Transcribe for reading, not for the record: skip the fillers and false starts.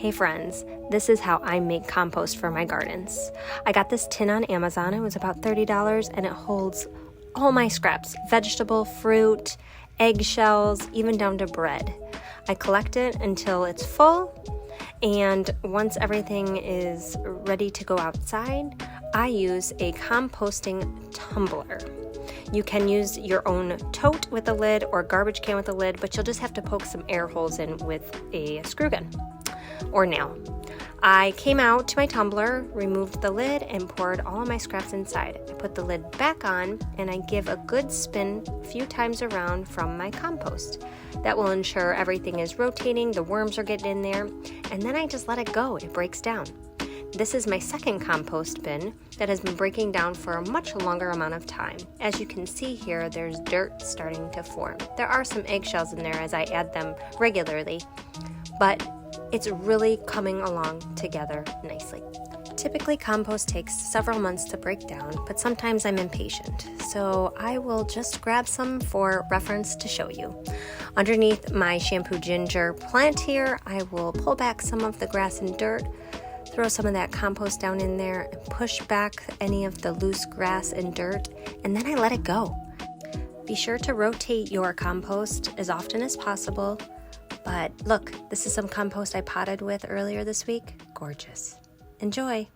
Hey friends, this is how I make compost for my gardens. I got this tin on Amazon. It was about $30 and it holds all my scraps, vegetable, fruit, eggshells, even down to bread. I collect it until it's full, and once everything is ready to go outside, I use a composting tumbler. You can use your own tote with a lid or garbage can with a lid, but you'll just have to poke some air holes in with a screw gun or nail. I came out to my tumbler, removed the lid, and poured all of my scraps inside. I put the lid back on and I give a good spin a few times around from my compost. That will ensure everything is rotating, the worms are getting in there, and then I just let it go. It breaks down. This is my second compost bin that has been breaking down for a much longer amount of time. As you can see here, there's dirt starting to form. There are some eggshells in there as I add them regularly, but it's really coming along together nicely. Typically, compost takes several months to break down, but sometimes I'm impatient, so I will just grab some for reference to show you. Underneath my shampoo ginger plant here, I will pull back some of the grass and dirt, throw some of that compost down in there, and push back any of the loose grass and dirt, and then I let it go. Be sure to rotate your compost as often as possible. But look, this is some compost I potted with earlier this week. Gorgeous. Enjoy.